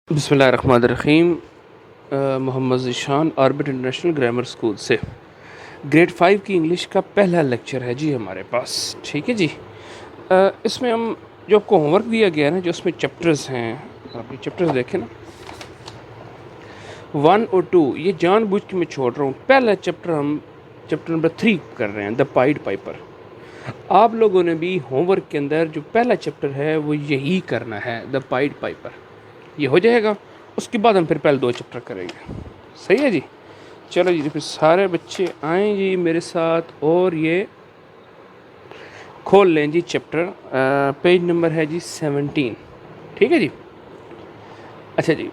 बिस्मिल्लाहिर्रहमानिर्रहीम। Mohammad Zeeshan Orbit International Grammar School से grade 5 की इंग्लिश का पहला लेक्चर है जी हमारे पास। ठीक है जी। इसमें हम जो आपको होमवर्क दिया गया है ना, जो उसमें चैप्टर्स हैं, आप ये चैप्टर्स देखें ना, 1 और 2, ये जानबूझ के मैं छोड़ रहा हूँ। पहला चैप्टर हम चैप्टर नंबर 3 कर रहे हैं, द पाइड पाइपर। आप लोगों ने भी होमवर्क के अंदर जो पहला चैप्टर है वो यही करना है, द पाइड पाइपर। ये हो जाएगा, उसके बाद हम फिर पहले 2 चैप्टर करेंगे। सही है जी। चलो जी, फिर सारे बच्चे आएँ जी मेरे साथ और ये खोल लें जी चैप्टर। पेज नंबर है जी 17। ठीक है जी। अच्छा जी,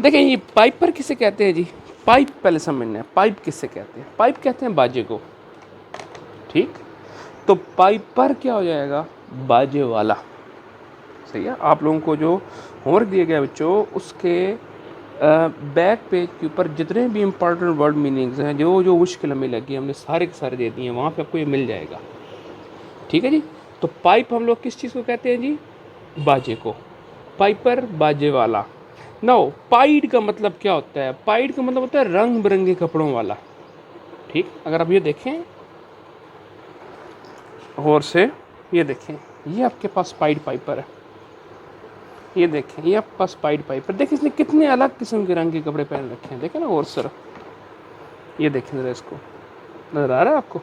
देखें ये पाइपर किसे कहते हैं जी। पाइप पहले समझना है, पाइप किसे कहते हैं। पाइप कहते हैं बाजे को। ठीक, तो पाइपर क्या हो जाएगा, बाजे वाला। सही है। आप लोगों को जो होमवर्क दिया गया बच्चों, उसके बैक पेज के ऊपर जितने भी इंपॉर्टेंट वर्ड मीनिंग्स हैं, जो जो मुश्किल हमें लगी, हमने सारे के सारे दे दिए हैं, वहाँ पे आपको ये मिल जाएगा। ठीक है जी। तो पाइप हम लोग किस चीज़ को कहते हैं जी, बाजे को। पाइपर बाजे वाला। नाउ पाइड का मतलब क्या होता है, पाइड का मतलब होता है रंग बिरंगे कपड़ों वाला। ठीक, अगर आप ये देखें और से, ये देखें, ये आपके पास पाइड पाइपर है। ये देखें, ये आपके पास पाइड पाइपर। देखिए इसने कितने अलग किस्म के रंग के कपड़े पहन रखे हैं, देखें ना। और सर ये देखें ज़रा, इसको नज़र आ रहा है आपको।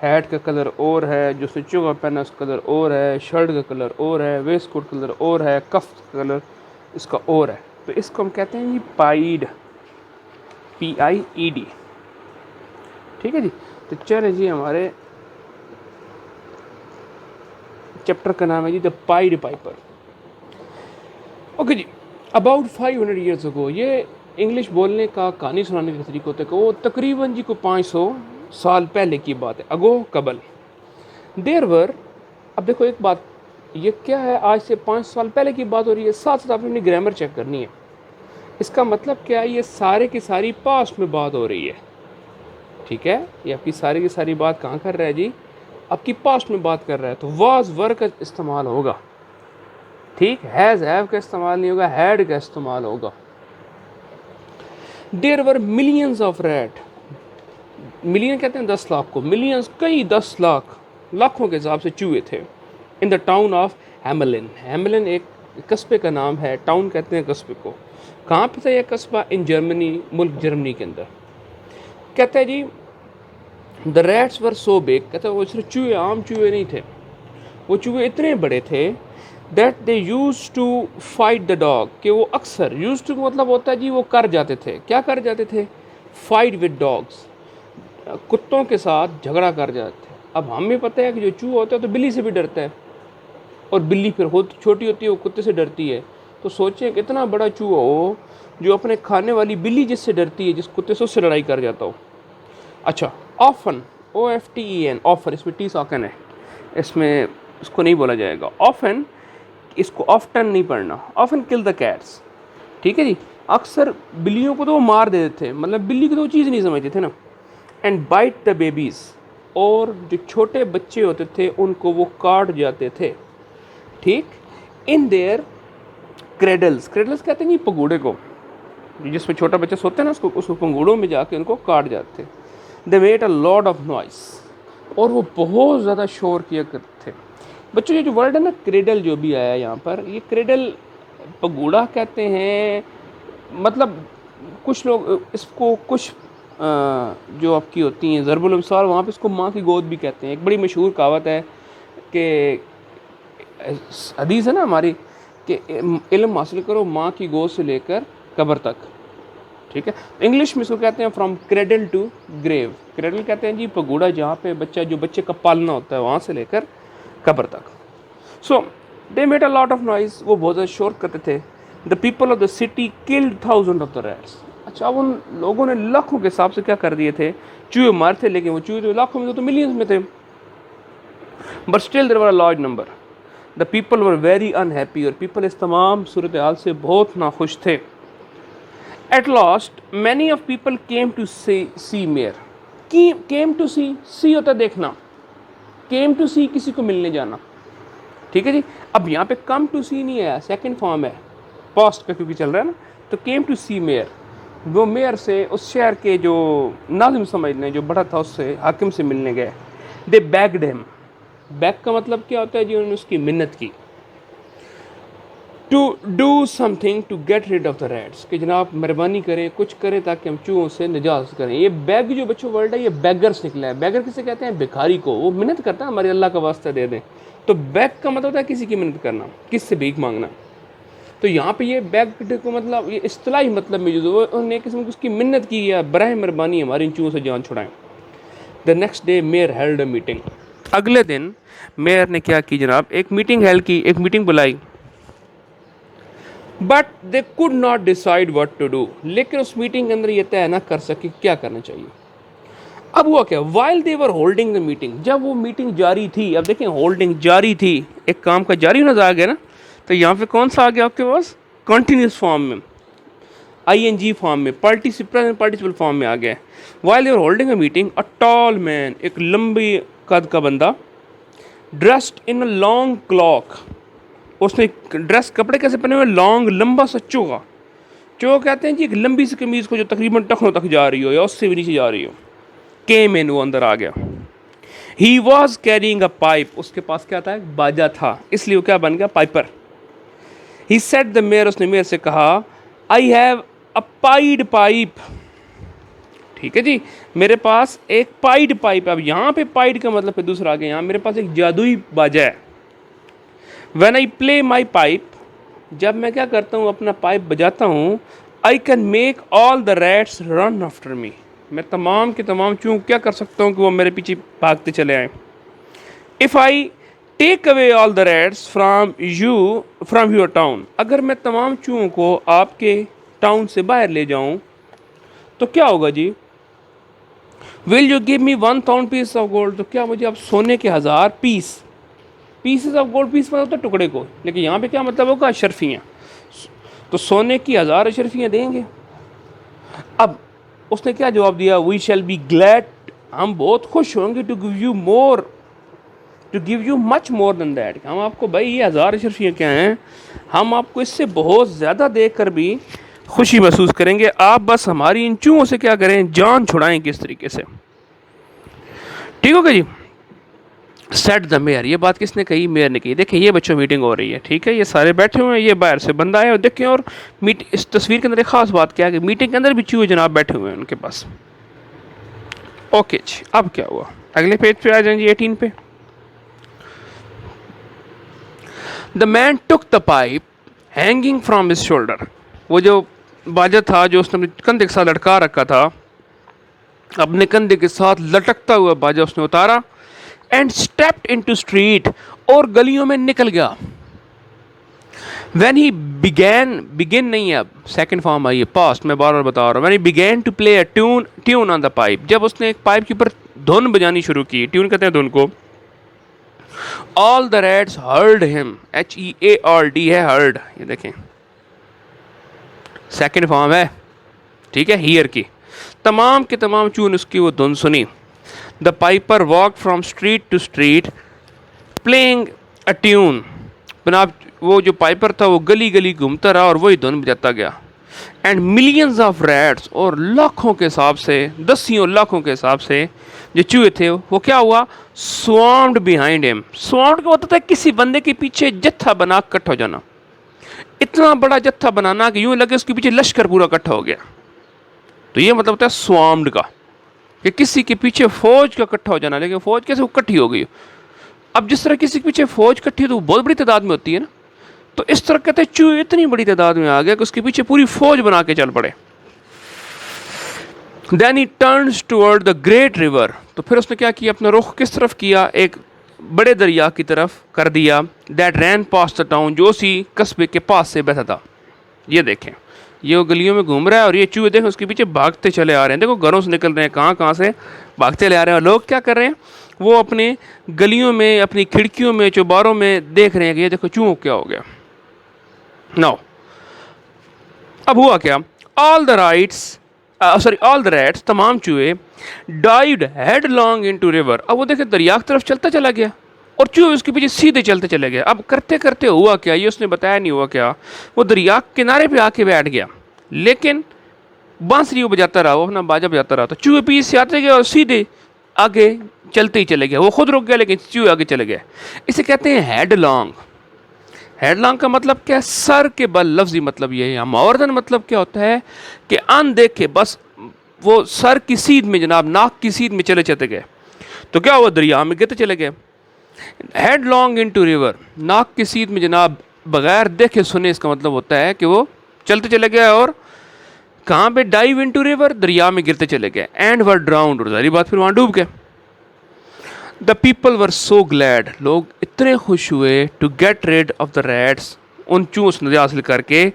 हैट का कलर और है, जो स्विचों का पहना उसका कलर और है, शर्ट का कलर और है, वेस्ट कोट कलर और है, कफ का कलर इसका और है। तो इसको हम कहते हैं जी पाइड, PIED। ठीक है जी। तो चले जी, हमारे चैप्टर का नाम है जी द पाइड पाइपर। ओके जी। अबाउट 500 ईयर्स अगो, ये इंग्लिश बोलने का, कहानी सुनाने का तरीका होता है कि वो तकरीबन जी को 500 साल पहले की बात है। अगो कबल, देर वर। अब देखो एक बात, ये क्या है, आज से 5 साल पहले की बात हो रही है, साथ साथ आपने अपनी ग्रामर चेक करनी है। इसका मतलब क्या है, ये सारे की सारी पास्ट में बात हो रही है। ठीक है, ये आपकी सारी की सारी बात कहाँ कर रहा है जी, आपकी पास्ट में बात कर रहा है। तो वाज वर का इस्तेमाल होगा। ठीक, हैज़ हैव का इस्तेमाल नहीं होगा, हैड का इस्तेमाल होगा। There were millions of rat. Million कहते हैं 10 लाख को, मिलियंस कई 10 लाख, लाखों के हिसाब से चूहे थे। इन the town of Hamelin. Hamelin एक कस्बे का नाम है, टाउन कहते हैं कस्बे को। कहाँ पे था यह कस्बा, इन जर्मनी, मुल्क जर्मनी के अंदर। कहते हैं जी the rats were so big, कहते हैं वो सिर्फ चूहे, आम चूहे नहीं थे, वो चूहे इतने बड़े थे that they use to fight the dog, कि वो अक्सर, यूज टू मतलब होता है जी वो कर जाते थे, क्या कर जाते थे, फाइट विद डॉग्स, कुत्तों के साथ झगड़ा कर जाते थे। अब हमें पता है कि जो चूहा होता है तो बिल्ली से भी डरता है, और बिल्ली फिर छोटी होती है, वो कुत्ते से डरती है। तो सोचें कितना बड़ा चूहा हो जो अपने खाने वाली बिल्ली जिससे डरती है, जिस कुत्ते से, उससे लड़ाई कर जाता हो। अच्छा, ऑफन, OFTEN, ऑफन, इसमें टी सॉकन है, इसमें इसको नहीं बोला जाएगा ऑफन, इसको ऑफ्टन नहीं पढ़ना। Often kill the cats. ठीक है जी। अक्सर बिल्लियों को तो वो मार देते थे, मतलब बिल्ली को तो वो चीज़ नहीं समझते थे ना। एंड बाइट द बेबीज़, और जो छोटे बच्चे होते थे उनको वो काट जाते थे। ठीक, इन देयर क्रेडल्स, क्रेडल्स कहते हैं जी पगूड़े को, जिसमें छोटा बच्चा सोता है ना, उसको पंगूड़ों में जाके उनको काट जाते थे। दे made a lot of noise, और वो बहुत ज़्यादा शोर किया करते थे। बच्चों ये जो वर्ड है ना क्रेडल, जो भी आया यहाँ पर, ये क्रेडल पगूड़ा कहते हैं। मतलब कुछ लोग इसको, कुछ जो आपकी होती हैं ज़रबुल अमसाल, वहाँ पे इसको माँ की गोद भी कहते हैं। एक बड़ी मशहूर कहावत है कि, हदीस है ना हमारी, कि इल्म हासिल करो माँ की गोद से लेकर कब्र तक। ठीक है, इंग्लिश में इसको कहते हैं from cradle to grave. Cradle कहते हैं जी पगूड़ा, जहाँ पे बच्चा, जो बच्चे का पालना होता है, वहाँ से लेकर कब्र तक। So they made a lot of noise, वो बहुत ज़्यादा शोर करते थे। The people of the city killed thousand of the rats. अच्छा, अब उन लोगों ने लाखों के हिसाब से क्या कर दिए थे, चूहे मार थे, लेकिन वो चूहे तो लाखों में, तो मिलियंस में थे। But still there were a large number. The people were very unhappy, और पीपल इस तमाम सूरत हाल से बहुत नाखुश थे। At last many of people came to see mayor. Came to see होता देखना, केम टू सी किसी को मिलने जाना। ठीक है जी। अब यहाँ पे कम टू सी नहीं है, सेकंड फॉर्म है। पास्ट का क्योंकि चल रहा है ना, तो केम टू सी मेयर, वो मेयर से, उस शहर के जो नाजिम समझ लें, जो बड़ा था, उससे, हाकिम से मिलने गए। दे बैग्ड हिम, बैग का मतलब क्या होता है जी, उन्होंने उसकी मिन्नत की। To do something to get rid of the rats, कि जनाब मेहरबानी करें, कुछ करें ताकि हम चूहों से निजात करें। ये बैग जो बच्चों वर्ड है, ये बैगर्स निकला है। बैगर किसे कहते हैं? भिखारी को। वो मिन्नत करता है हमारे अल्लाह का वास्ता दे दें। तो बैग का मतलब होता है किसी की मिन्नत करना, किससे भीख मांगना। तो यहाँ पे ये बैग को मतलब, ये इस्तिलाही मतलब में जो उन्होंने किस्म की उसकी मिन्नत की है, बराह मेहरबानी हमारी इन चूहों से जान छुड़ाएं। The next day mayor held a meeting, अगले दिन मेयर ने क्या की जनाब, एक मीटिंग हेल्ड की, एक मीटिंग बुलाई। But they could not decide what to do, लेकिन उस मीटिंग के अंदर ये तय ना कर सके क्या करना चाहिए। अब हुआ क्या, while they were holding the meeting, जब वो मीटिंग जारी थी, अब देखें होल्डिंग जारी थी, एक काम का जारी होना आ गया ना, तो यहाँ पे कौन सा आ गया आपके पास, कंटिन्यूस फॉर्म में, ING फॉर्म में, प्रेजेंट पार्टिसिपल फॉर्म में आ गया। While they were holding a meeting, a tall man, एक लंबी कद का बंदा, dressed in a long clock, उसने ड्रेस कपड़े कैसे पहने हुए, लॉन्ग, लंबा सा चोगा। चोगा कहते हैं जी एक लंबी सी कमीज़ को जो तकरीबन टखनों तक जा रही हो या उससे भी नीचे जा रही हो। केम इन, वो अंदर आ गया। He was carrying a pipe, उसके पास क्या था, एक बाजा था, इसलिए वो क्या बन गया, Piper. He said the mayor, उसने मेयर से कहा, I have a pied pipe, ठीक है जी, मेरे पास एक पाइड पाइप। अब यहाँ पे पाइड का मतलब फिर दूसरा आ गया, यहाँ मेरे पास एक जादुई बाजा है। When I play my pipe, जब मैं क्या करता हूँ, अपना पाइप बजाता हूँ, I can make all the rats run after me, मैं तमाम के तमाम चूहों क्या कर सकता हूँ कि वो मेरे पीछे भागते चले आएँ। If I take away all the rats from your town, अगर मैं तमाम चूहों को आपके टाउन से बाहर ले जाऊँ तो क्या होगा जी, Will you give me 1000 pieces of gold, तो क्या मुझे आप सोने के 1000 पीसेस ऑफ गोल्ड, पीस मतलब होता है टुकड़े को, लेकिन यहाँ पे क्या मतलब होगा, अशरफियाँ, तो सोने की 1000 अशरफियाँ देंगे। अब उसने क्या जवाब दिया, वी शैल बी ग्लैड, हम बहुत खुश होंगे, to give you much more than that, हम आपको, भाई ये 1000 अशरफियाँ क्या हैं, हम आपको इससे बहुत ज़्यादा देख कर भी खुशी महसूस करेंगे, आप बस हमारी इन चूहों से क्या करें, जान छुड़ाएं किस तरीके से। ठीक होगा जी। सेट द मेयर, ये बात किसने कही, मेयर ने कही। देखिए ये बच्चों मीटिंग हो रही है, ठीक है, ये सारे बैठे हुए हैं, ये बाहर से बंदा है, और देखें, और इस तस्वीर के अंदर एक खास बात क्या है कि मीटिंग के अंदर भी चूहे जनाब बैठे हुए हैं उनके पास। ओके जी, अब क्या हुआ, अगले पेज पे आ जाएंगे 18 पे। The man took the pipe hanging from his shoulder, वो जो बाजा था जो उसने अपने कंधे के साथ लटका रखा था, अपने कंधे के साथ लटकता हुआ बाजा उसने उतारा, एंड स्टेप्ड इनटू स्ट्रीट, और गलियों में निकल गया। When he begin नहीं है, अब सेकंड फॉर्म आई है, पास्ट, मैं बार बार बता रहा हूँ। When he began to play a tune on the pipe, जब उसने एक पाइप के ऊपर धुन बजानी शुरू की, ट्यून कहते हैं धुन को, all the rats heard him, HEARD है heard, ये देखें सेकंड फॉर्म है, ठीक है, हियर की, तमाम के तमाम चून उसकी वो धुन सुनी। The piper walk from street to street playing a tune, जनाब वो जो पाइपर था वो गली गली घूमता रहा और वही धुन बजाता गया। एंड मिलियंस ऑफ रैट्स, और लाखों के हिसाब से, दसियों लाखों के हिसाब से जो चूहे थे वो क्या हुआ, स्वार्म्ड बिहाइंड हिम। स्वार्म्ड का होता था किसी बंदे के पीछे जत्था बना इकट्ठा हो जाना, इतना बड़ा जत्था बनाना कि यूं लगे उसके पीछे लश्कर पूरा इकट्ठा हो गया, तो ये मतलब होता है स्वार्म्ड का, कि किसी के पीछे फौज का इकट्ठा हो जाना। लेकिन फौज कैसे इकट्ठी हो गई, अब जिस तरह किसी के पीछे फौज इकट्ठी तो वो बहुत बड़ी तादाद में होती है ना, तो इस तरह कहते हैं चूहे इतनी बड़ी तादाद में आ गया कि उसके पीछे पूरी फौज बना के चल पड़े। Then he turns toward the great river, तो फिर उसने क्या किया, अपना रुख किस तरफ किया, एक बड़े दरिया की तरफ कर दिया। That ran past the town, जो उसी कस्बे के पास से बहता था। ये देखें, ये वो गलियों में घूम रहा है और ये चूहे देखें उसके पीछे भागते चले आ रहे हैं। देखो घरों से निकल रहे हैं, कहाँ कहाँ से भागते ले आ रहे हैं, और लोग क्या कर रहे हैं, वो अपने गलियों में, अपनी खिड़कियों में, चौबारों में देख रहे हैं कि ये देखो चूहों क्या हो गया। नाउ अब हुआ क्या, ऑल द रैट्स, तमाम चूहे, डाइव्ड हेडलॉन्ग इनटू रिवर, अब वो देखे दरिया की तरफ चलता चला गया और चूहे उसके पीछे सीधे चलते चले गए। अब करते करते हुआ क्या, ये उसने बताया नहीं हुआ क्या, वो दरिया किनारे पे आके बैठ गया, लेकिन बांसुरी वो बजाता रहा, वो अपना बाजा बजाता रहा, तो चूहे पीछे से आते गए और सीधे आगे चलते ही चले गए। वो खुद रुक गया लेकिन चूहे आगे चले गए। इसे कहते हैं हेडलॉन्ग। हेडलॉन्ग का मतलब क्या है, सर के बल, लफ्जी मतलब ये है। मावर्दन मतलब क्या होता है कि अनदेखे बस वो सर की सीध में, जनाब नाक की सीध में चले चलते गए। तो क्या हुआ, दरिया में गिरते चले गए। हेडलॉन्ग इनटू रिवर, नाक की सीध में जनाब बगैर देखे सुने, इसका मतलब होता है कि वो चलते चले गए और कहाँ पे, डाइव इनटू रिवर, दरिया में गिरते चले गए। एंड वर ड्राउंड, और सारी बात फिर वहाँ डूब गए। The people were so glad, लोग इतने खुश हुए, to get rid off the rats, उन चूहों से नजात हासिल करके।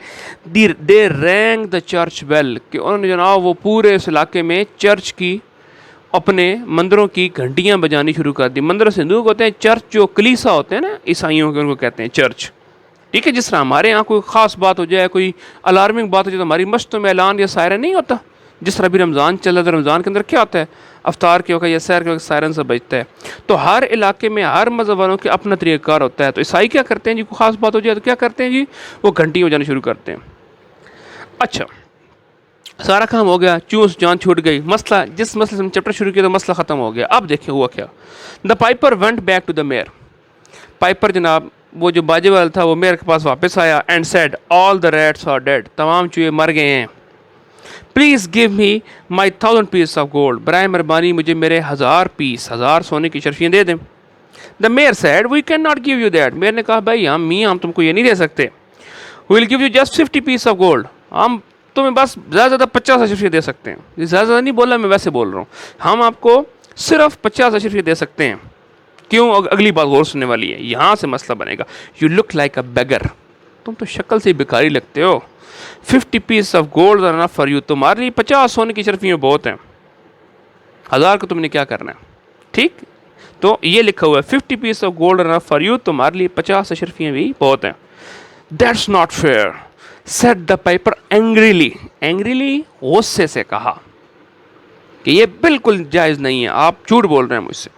They rang the church bell, कि उन्होंने जनाब वो पूरे इस इलाके में चर्च की, अपने मंदिरों की घंटियां बजानी शुरू कर दी। मंदिर से हिंदुओं को होते हैं, चर्च जो कलीसा होते हैं ना ईसाइयों के, उनको कहते हैं चर्च। ठीक है, जिस तरह हमारे यहाँ कोई ख़ास बात हो जाए, कोई अलार्मिंग बात हो जाए, तो हमारी मस्जिदों में ऐलान या सायरन नहीं होता। जिस तरह भी रमज़ान चल रहा था, रमज़ान के अंदर क्या होता है, अफ्तार के वक्त या सैर के वक्त सायरन से बजता है। तो हर इलाके में हर मज़हब वालों के अपना तरीक़ाकार होता है। तो ईसाई क्या करते हैं जी, कोई ख़ास बात हो जाए तो क्या करते हैं जी, वो घंटी बजानी शुरू करते हैं। अच्छा, सारा काम हो गया, चूस जान छूट गई, मसला, जिस मसले से हम चैप्टर शुरू किया तो मसला ख़त्म हो गया। अब देखिए हुआ क्या, the piper went back to the mayor, piper जनाब वो जो बाजे वाला था वो मेयर के पास वापस आया, and said all the rats are dead, तमाम चूहे मर गए हैं। Please give me my 1000 piece of gold, बराए मेहरबानी मुझे मेरे 1000 पीस, 1000 सोने की शर्फियाँ दे दें। The mayor said we can not give you that, मेयर ने कहा भाई हम तुमको ये नहीं दे सकते। Will give you just 50 piece of gold, हम तुम्हें बस ज़्यादा ज़्यादा 50 अशरफियाँ दे सकते हैं। ज़्यादा ज़्यादा नहीं बोला, मैं वैसे बोल रहा हूँ, हम आपको सिर्फ 50 अशरफियाँ दे सकते हैं। क्यों, अगली बात गौर सुनने वाली है, यहाँ से मसला बनेगा। You look like a beggar, तुम तो शक्ल से भिखारी लगते हो। 50 piece of gold are enough for you, तुम्हारे लिए 50 सोने की शर्फियाँ बहुत हैं, 1000 को तुमने क्या करना है। ठीक, तो ये लिखा हुआ है 50 piece of gold are enough for you, तुम्हारे लिए 50 अशरफियाँ भी बहुत हैं। That's not fair said the piper angrily, angrily गुस्से से कहा कि ये बिल्कुल जायज़ नहीं है, आप झूठ बोल रहे हैं मुझसे।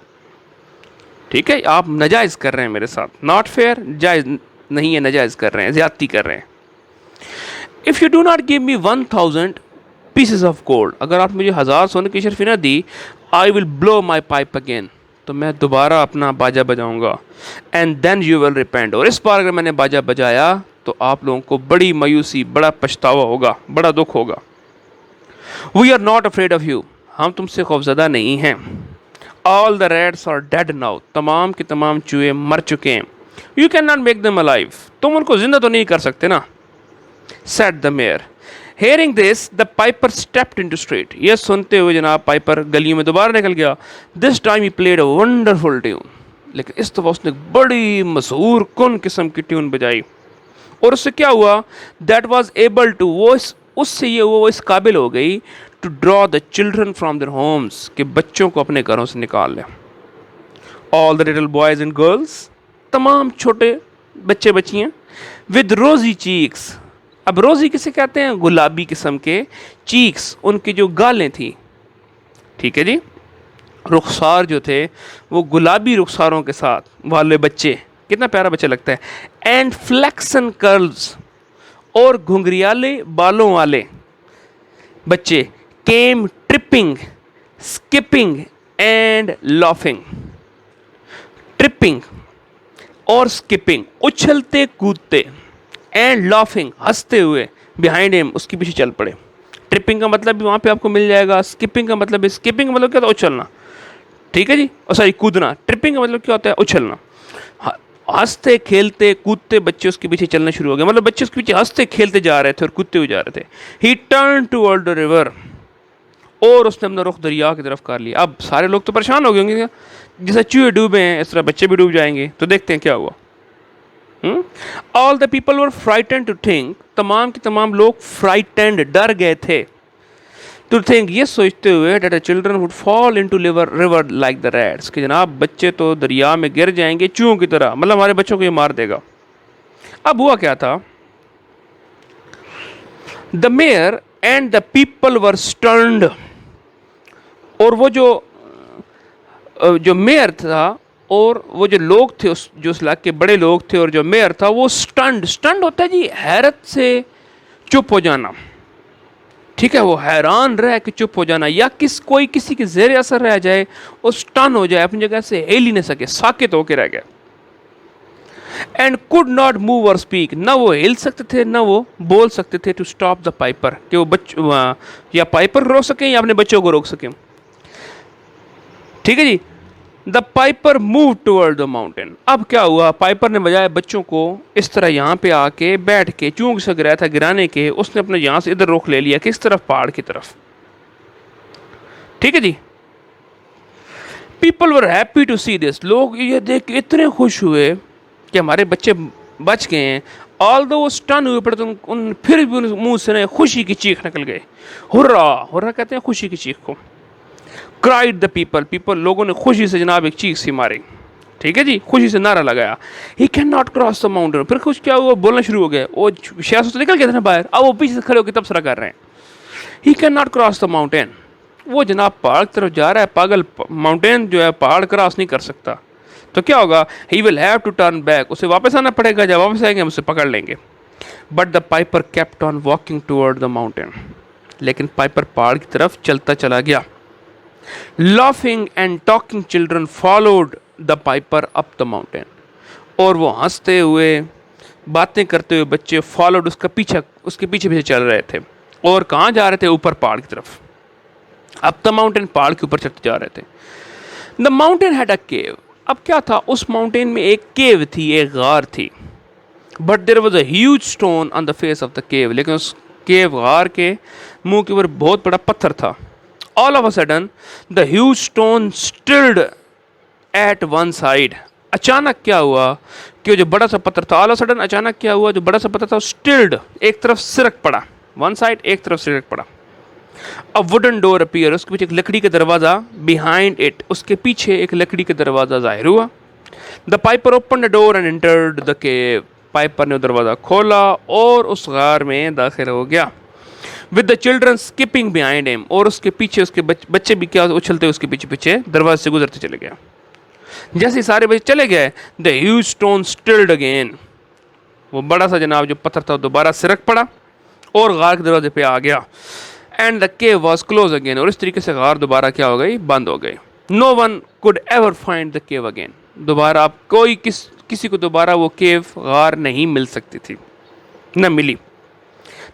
ठीक है, आप नाजायज़ कर रहे हैं मेरे साथ, नॉट फेयर, जायज़ नहीं है, नाजायज़ कर रहे हैं, ज़्यादती कर रहे हैं। If you do not give me 1000 pieces of gold, अगर आप मुझे 1000 सोने की शर्फी ना दी, I will blow my pipe again, तो मैं दोबारा अपना बाजा बजाऊंगा। And then you will repent, और इस बार अगर मैंने बाजा बजाया तो आप लोगों को बड़ी मायूसी, बड़ा पछतावा होगा, बड़ा दुख होगा। We are not afraid of you, हम तुमसे खौफज़दा नहीं हैं। All the rats are dead now, तमाम के तमाम चूहे मर चुके हैं। You can not make them alive, तुम उनको जिंदा तो नहीं कर सकते ना। Said the mayor. Hearing this the piper stepped into street, यह सुनते हुए जनाब पाइपर गलियों में दोबारा निकल गया। This time he played a wonderful tune, लेकिन इस दफ़ा उसने बड़ी मशहूर कुन किस्म की ट्यून बजाई। और उससे क्या हुआ, दैट वॉज एबल टू, वो उससे ये वो इस काबिल हो गई, to draw the children from their homes, कि बच्चों को अपने घरों से निकाल लें। All the little boys and girls, तमाम छोटे बच्चे बच्चियाँ, विद रोजी चीक्स, अब रोजी किसे कहते हैं, गुलाबी किस्म के, चीक्स उनकी जो गालें थी, ठीक है जी, रुखसार जो थे वो गुलाबी रुखसारों के साथ वाले बच्चे, कितना प्यारा बच्चा लगता है। एंड फ्लैक्सन कर्ल्स, और घुंघरियाले बालों वाले बच्चे, came tripping skipping and laughing, tripping और स्किपिंग, उछलते कूदते, एंड लाफिंग हंसते हुए, बिहाइंड हिम उसके पीछे चल पड़े। ट्रिपिंग का मतलब भी वहाँ पे आपको मिल जाएगा, स्किपिंग का मतलब है, स्किपिंग का मतलब क्या होता है, उछलना, ठीक है जी, और सॉरी कूदना। ट्रिपिंग का मतलब क्या होता है, उछलना। हंसते खेलते कूदते बच्चे उसके पीछे चलना शुरू हो गए, मतलब बच्चे उसके पीछे हंसते खेलते जा रहे थे और कूदते हुए जा रहे थे। ही टर्न टुवर्ड द रिवर, और उसने अपना रुख दरिया की तरफ कर लिया। अब सारे लोग तो परेशान हो गए होंगे, जैसे चूहे डूबे हैं इस तरह बच्चे भी डूब जाएंगे। तो देखते हैं क्या हुआ। All the people were frightened to think, तमाम के तमाम लोग फ्राइटेंड, डर गए थे, टू थिंक, ये सोचते हुए, that the children would fall into river like the rats, कि जनाब बच्चे तो दरिया में गिर जाएंगे चूहों की तरह, मतलब हमारे बच्चों को ये मार देगा। अब हुआ क्या था, the mayor and the people were stunned, और वो जो मेयर था और वो जो लोग थे उस इलाके के बड़े लोग थे और जो मेयर था वो स्टंड होता है जी, हैरत से चुप हो जाना। ठीक है, वो हैरान रह के चुप हो जाना, या कोई किसी के जेर असर रह जाए और स्टन हो जाए, अपनी जगह से हिल ही नहीं सके, साकित होके रह गया। एंड कुड नॉट मूव और स्पीक, ना वो हिल सकते थे ना वो बोल सकते थे, टू स्टॉप द पाइपर, कि वो या पाइपर को रोक सकें या अपने बच्चों को रोक सकें। ठीक है जी। The piper move toward the mountain. अब क्या हुआ, पाइपर ने बजाय बच्चों को इस तरह यहाँ पे आके बैठ के चूंक सक रहा था गिराने के, उसने अपने यहाँ से इधर रोक ले लिया, किस तरफ, पहाड़ की तरफ। ठीक है जी। People were happy to see this, लोग ये देख के इतने खुश हुए कि हमारे बच्चे बच गए हैं। ऑल दो वो स्टन हुए पड़े, तो उन फिर भी मुंह से खुशी की चीख निकल गए। हुर्रा, हुर्रा कहते हैं खुशी की चीख को। क्राइड द पीपल, लोगों ने खुशी से जनाब एक चीख सी मारी। ठीक है जी, खुशी से नारा लगाया, he can not cross the mountain. फिर कुछ क्या हुआ, बोलना शुरू हो गए, वो शायद से निकल गए थे ना बाहर, अब वो पीछे से खड़े होकर तबसरा कर रहे हैं, he can not cross the mountain. वो जनाब पहाड़ की तरफ जा रहा है, पागल, माउंटेन जो है पहाड़ क्रॉस नहीं कर सकता, तो क्या होगा, he will have to turn back, उसे वापस आना पड़ेगा, जब वापस आएंगे हम उसे पकड़ लेंगे। But the Piper kept on walking toward the mountain, लेकिन पाइपर पहाड़ की तरफ चलता चला गया। Laughing and talking children followed the piper up the mountain, और वो हंसते हुए बातें करते हुए बच्चे फॉलोड उसके पीछे चल रहे थे। और कहाँ जा रहे थे, ऊपर पहाड़ की तरफ, अप द माउंटेन, पहाड़ के ऊपर चढ़ते जा रहे थे। द माउंटेन हैड अ केव, अब क्या था, उस माउंटेन में एक केव थी, एक गार थी। But there was a huge stone on the face of the cave, लेकिन उस केव गार के मुंह के ऊपर बहुत बड़ा पत्थर था। All of a sudden, the huge stone stirred at one side. अचानक क्या हुआ कि जो बड़ा सा पत्थर था, all of a sudden अचानक क्या हुआ, जो बड़ा सा पत्थर था stirred, एक तरफ सिरक पड़ा, one side, एक तरफ सिरक पड़ा। A wooden door appeared, उसके पीछे एक लकड़ी का दरवाजा, behind it, उसके पीछे एक लकड़ी का दरवाजा जाहिर हुआ। The piper opened the door and entered the cave. Piper ने दरवाजा खोला और उस गार में दाखिल हो गया। With the children skipping behind him, और उसके पीछे उसके बच्चे भी क्या उछलते उसके पीछे पीछे दरवाजे से गुजरते चले गए। जैसे सारे बच्चे चले गए, the huge stone stilled again, वो बड़ा सा जनाब जो पत्थर था दोबारा सिरक पड़ा और गार के दरवाजे पे आ गया। And the cave was close again, और इस तरीके से गार दोबारा क्या हो गई, बंद हो गई। No one could ever find the cave again, दोबारा आप किसी को दोबारा वो केव गार नहीं मिल सकती थी, न मिली।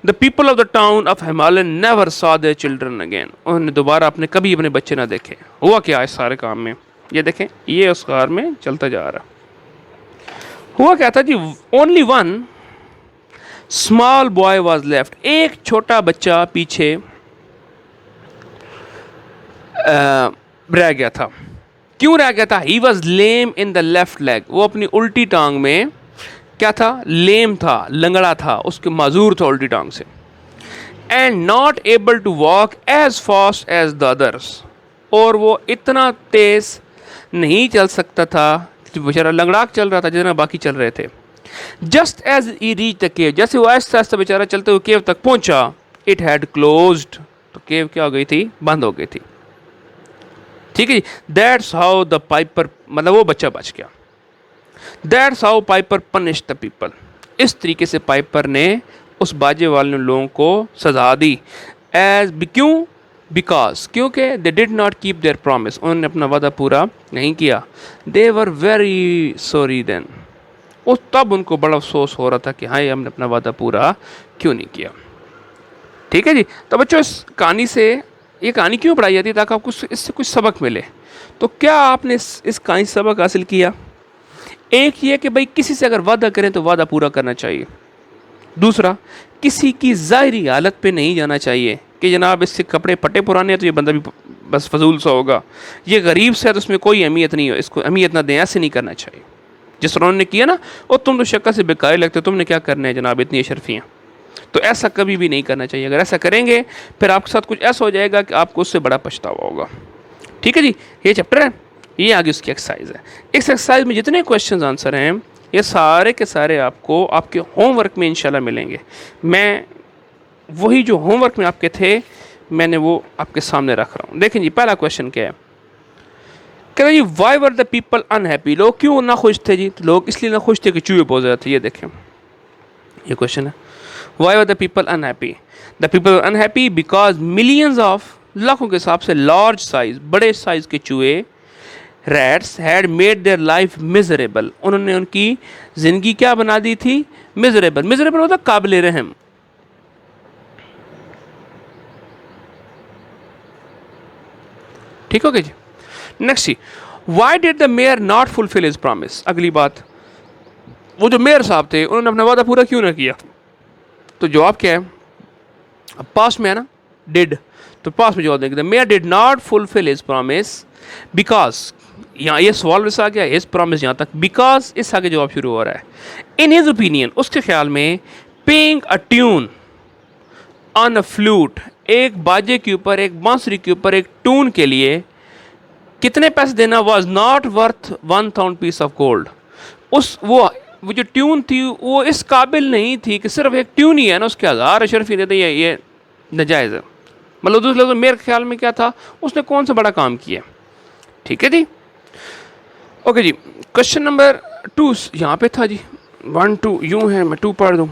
The people of the town of Himalayan never saw their children again, उन्होंने दोबारा कभी अपने बच्चे ना देखे। हुआ क्या इस सारे काम में, ये देखें, ये उस गार में चलता जा रहा। हुआ क्या था जी, only one small boy was left, एक छोटा बच्चा पीछे रह गया था। क्यों रह गया था, he was lame in the left leg, वो अपनी उल्टी टांग में क्या था, लेम था, लंगड़ा था, उसके माजूर था उल्टी टांग से। And not able to walk as fast as the others, और वो इतना तेज नहीं चल सकता था, बेचारा लंगड़ाक चल रहा था जितना बाकी चल रहे थे। Just as he reach the cave, जैसे वो आहिस्ता आहिस्ता बेचारा चलते हुए केव तक पहुंचा, इट हैड क्लोज्ड, तो केव क्या हो गई थी, बंद हो गई थी। ठीक है जी, दैट्स हाउ द पाइपर, मतलब वो बच्चा बच गया। That's how Piper punished the people. इस तरीके से पाइपर ने उस बाजे वाले लोगों को सजा दी। क्यों, बिकॉज, क्योंकि they did not keep their promise, उन्होंने अपना वादा पूरा नहीं किया। They were very sorry then, उस तब उनको बड़ा अफसोस हो रहा था कि हाँ हमने अपना वादा पूरा क्यों नहीं किया। ठीक है जी, तो बच्चों इस कहानी से, ये कहानी क्यों पढ़ाई जाती है, ताकि आपको इससे कुछ सबक मिले। तो क्या आपने इस कहानी से सबक हासिल किया? एक ये कि भाई किसी से अगर वादा करें तो वादा पूरा करना चाहिए। दूसरा, किसी की ज़ाहिरी हालत पे नहीं जाना चाहिए कि जनाब इससे कपड़े फटे पुराने हैं तो ये बंदा भी बस फजूल सा होगा, ये गरीब से है तो उसमें कोई अहमियत नहीं हो, इसको अहमियत ना दें, ऐसे नहीं करना चाहिए। जिस तरह उन्होंने किया ना, और तुम तो शक्ल से बेकार लगते, तुमने क्या करना है जनाब, इतनी अशरफियाँ, तो ऐसा कभी भी नहीं करना चाहिए। अगर ऐसा करेंगे फिर आपके साथ कुछ ऐसा हो जाएगा कि आपको उससे बड़ा पछतावा होगा। ठीक है जी, ये चैप्टर है, ये आगे उसकी एक्सरसाइज है। इस एक्सरसाइज में जितने क्वेश्चंस आंसर हैं ये सारे के सारे आपको आपके होमवर्क में इंशाल्लाह मिलेंगे। मैं वही जो होमवर्क में आपके थे मैंने वो आपके सामने रख रहा हूँ। देखें जी, पहला क्वेश्चन क्या है, कहते जी why were the people unhappy, लोग क्यों ना खुश थे जी? तो लोग इसलिए ना खुश थे कि चूहे बहुत ज़्यादा थे। ये देखें, ये क्वेश्चन है, Y were the people unhappy? The people unhappy because millions of, लाखों के हिसाब से, लार्ज साइज, बड़े साइज के चूहे, rats had made their life miserable, उन्होंने उनकी जिंदगी क्या बना दी थी? मिजरेबल। मिजरेबल होता काबिल रहम। ठीक हो गया जी। नेक्स्ट जी, why did the mayor not fulfil his promise? अगली बात, वो जो मेयर साहब थे उन्होंने अपना वादा पूरा क्यों ना किया? तो जवाब क्या है? अब पास्ट में है ना, डिड, तो पास्ट में जवाब देंगे the mayor did not fulfil his promise because, यहाँ ये सवाल वैसे आ गया, हिज प्रॉमिस यहाँ तक, बिकॉज इस आगे जवाब शुरू हो रहा है। इन हिज ओपिनियन, उसके ख्याल में, paying a tune on a flute, एक बाजे के ऊपर, एक बांसुरी के ऊपर एक ट्यून के लिए कितने पैसे देना, was not worth 1000 piece of gold. उस वो जो ट्यून थी वो इस काबिल नहीं थी कि सिर्फ एक ट्यून ही है ना उसके 1000 अशरफ ही देते, ये नाजायज़ है। मतलब दूसरे लोग मेरे ख्याल में क्या था, उसने कौन सा बड़ा काम किया? ठीक है जी, ओके जी। क्वेश्चन नंबर 2 यहाँ पे था जी, 1 2 यूं है, मैं 2 पढ़ दूँ।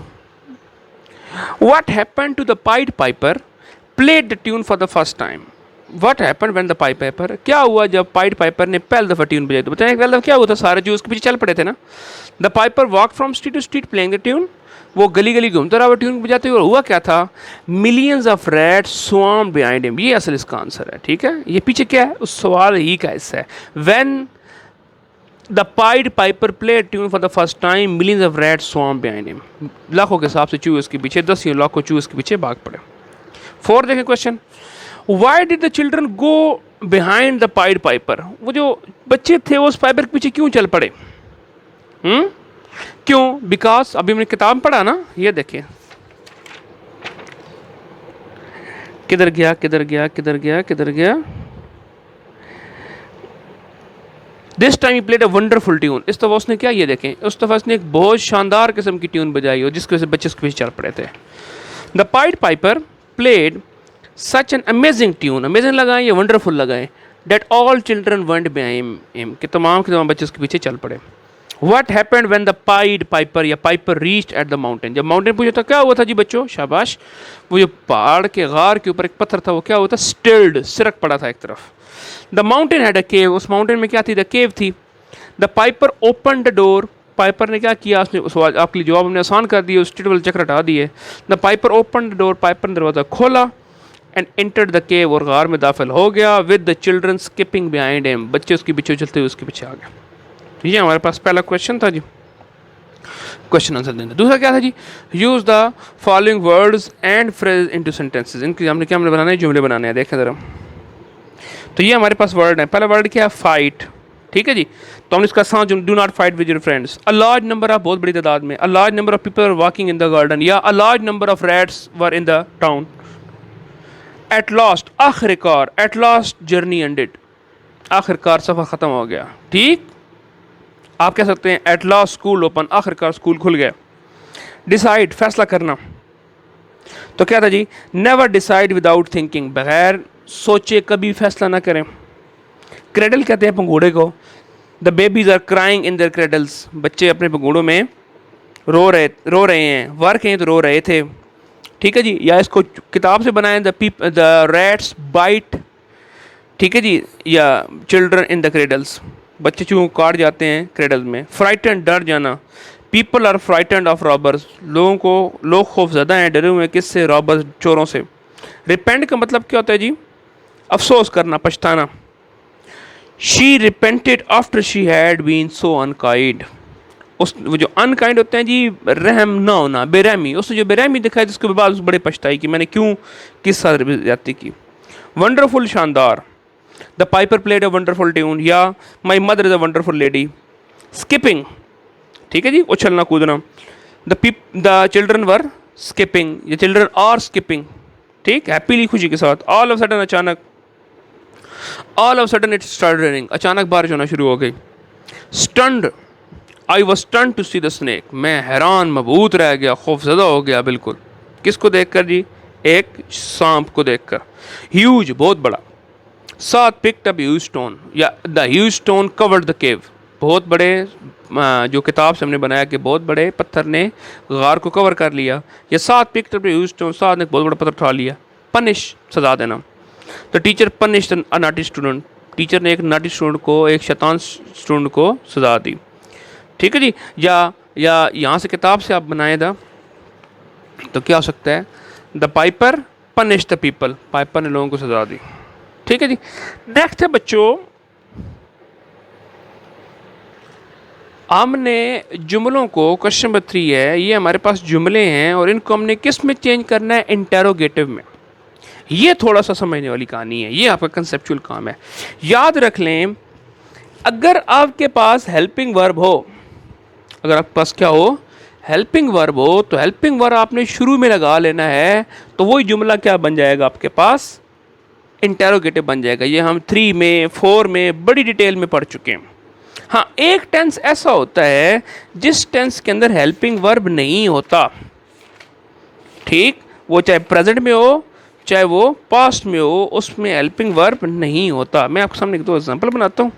What happened to the Pied Piper played the tune for the first time? What happened when the Pied Piper, क्या हुआ जब Pied Piper ने पहली दफ़ा ट्यून बजाई? तो बताएं पहले क्या हुआ था? सारे जो उसके पीछे चल पड़े थे ना। The Piper walked from street to street playing the tune, वो गली गली घूमता रहा वो ट्यून बजाते हुए। हुआ क्या था? Millions of rats swarmed behind him, ये असल इसका आंसर है। ठीक है, ये पीछे क्या है उस सवाल ही का हिस्सा है। When The Pied Piper played tune for the first time, millions of rats swarmed behind him, लाखों के हिसाब से चूहे उसके पीछे, 10 लाखों चूहे उसके पीछे भाग पड़े। 4 देखें question, Why did the children go behind the Pied Piper? वो जो बच्चे थे वो उस पाइपर के पीछे क्यों चल पड़े? क्यों? बिकॉज अभी हमने किताब पढ़ा ना, ये देखिए किधर गया किधर गया किधर गया किधर गया। This time he played a wonderful tune, इस दफ़ा उसने क्या, ये देखें, उस दफ़ा उसने एक बहुत शानदार किस्म की ट्यून बजाई हो जिसकी वजह से बच्चे उसके पीछे चल पड़े थे। The pied piper played such an amazing tune, amazing लगाएं या वंडरफुल लगाएं, that all children went behind him, कि तमाम के तमाम बच्चे उसके पीछे चल पड़े। What happened when the pied piper या piper reached at the mountain, जब माउंटेन पूछा था क्या हुआ था जी बच्चों, शाबाश, वो जो पहाड़ के गार के ऊपर एक पत्थर था वो क्या हुआ था? स्टिल्ड, सिरक पड़ा था एक तरफ। द माउंटेन हैड अ केव, उस माउंटेन में क्या थी? द केव थी। The Piper open the door, Piper ने क्या किया, उसने उस आपके लिए जवाब हमने आसान कर दिए, उस टिटवल चक्र हटा दिए। The Piper open the door, Piper ने दरवाज़ा खोला, एंड एंटर्ड द केव, और गार में दाखिल हो गया, with the children skipping behind him, बच्चे उसके पीछे चलते हुए उसके पीछे आ गए। ठीक है, हमारे पास पहला क्वेश्चन था जी, क्वेश्चन आंसर देना। दूसरा क्या था जी? Use the following words and phrase into sentences, इनके हमने क्या हमने बनाना है, जुमले बनाने हैं। देखें ज़रा, तो ये हमारे पास वर्ड है। पहला वर्ड क्या है? फाइट। ठीक है जी, तो हमने इसका साथ, do not fight with your friends. A large number of, बहुत बड़ी तादाद में, a large number of people walking in the garden, या a large number of rats were in the town. At last, आखिरकार, एट लास्ट जर्नी एंडेड, आखिरकार सफ़र ख़त्म हो गया। ठीक, आप कह सकते हैं एट लास्ट स्कूल ओपन, आखिरकार स्कूल खुल गया। डिसाइड, फैसला करना, तो क्या था जी? नेवर डिसाइड विदाउट थिंकिंग, बगैर सोचे कभी फैसला ना करें। क्रेडल कहते हैं पंगूड़े को। The babies are crying in their cradles, बच्चे अपने पंगूड़ों में रो रहे हैं, वर्क हैं तो रो रहे थे। ठीक है जी, या इसको किताब से बनाएं, द रैट्स बाइट, ठीक है जी, या चिल्ड्रन इन द क्रेडल्स, बच्चे चूँ काट जाते हैं क्रेडल में। फ्राइटन, डर जाना, people are frightened of robbers, लोग खौफज़दा हैं, डरे हुए हैं किससे? रॉबर्स, चोरों से। रिपेंट का मतलब क्या होता है जी? अफसोस करना, पछताना। She repented after she had been so unkind, उस वो जो अनकाइंड होते हैं जी, रहम ना होना, बेरहमी, उसने जो बेरहमी दिखाई जिसके बाद उस बड़े पछताई कि मैंने क्यों किस साथ ज्यादती की। वंडरफुल, शानदार, the piper played a wonderful tune, या my mother is a wonderful lady. Skipping, ठीक है जी, उछलना कूदना, द चिल्ड्रन वर स्किपिंग, या चिल्ड्रन आर स्किपिंग, ठीक, हैप्पीली, खुशी के साथ। ऑल ऑफ सडन, अचानक, all of sudden it started raining, अचानक बारिश होना शुरू हो गई। Stunned, I was stunned to see the snake, मैं हैरान मबहूत रह गया, खौफजदा हो गया बिल्कुल, किसको देखकर जी? एक सांप को देखकर। ह्यूज, बहुत बड़ा। साथ पिक्ड अप ह्यूज स्टोन, या the huge stone covered the cave, बहुत बड़े जो किताब से हमने बनाया कि बहुत बड़े पत्थर ने गार को कवर कर लिया, या साथ पिक्ड अप ह्यूज स्टोन, साथ ने बहुत बड़ा पत्थर उठा लिया। पनिश, सजा देना। The teacher punish a naughty student, teacher ने एक नॉटी स्टूडेंट को, एक शैतान स्टूडेंट को सजा दी। ठीक है जी। या यहाँ से किताब से आप बनाए था तो क्या हो सकता है, the Piper punish the people, Piper ने लोगों को सजा दी। ठीक है जी। नेक्स्ट है बच्चों, हमने जुमलों को, क्वेश्चन नंबर 3 है, ये हमारे पास जुमले हैं और इनको हमने किस में चेंज करना है, इंटेरोगेटिव में। ये थोड़ा सा समझने वाली कहानी है, ये आपका कंसेप्चुअल काम है। याद रख लें, अगर आपके पास हेल्पिंग वर्ब हो, अगर आपके पास क्या हो, हेल्पिंग वर्ब हो, तो हेल्पिंग वर्ब आपने शुरू में लगा लेना है, तो वही जुमला क्या बन जाएगा आपके पास, इंटेरोगेटिव बन जाएगा। ये हम 3 में 4 में बड़ी डिटेल में पढ़ चुके हैं। हाँ, एक टेंस ऐसा होता है जिस टेंस के अंदर हेल्पिंग वर्ब नहीं होता। ठीक, वो चाहे प्रेजेंट में हो चाहे वो पास्ट में हो, उसमें हेल्पिंग वर्ब नहीं होता। मैं आपके सामने 2 एग्जांपल बनाता हूँ,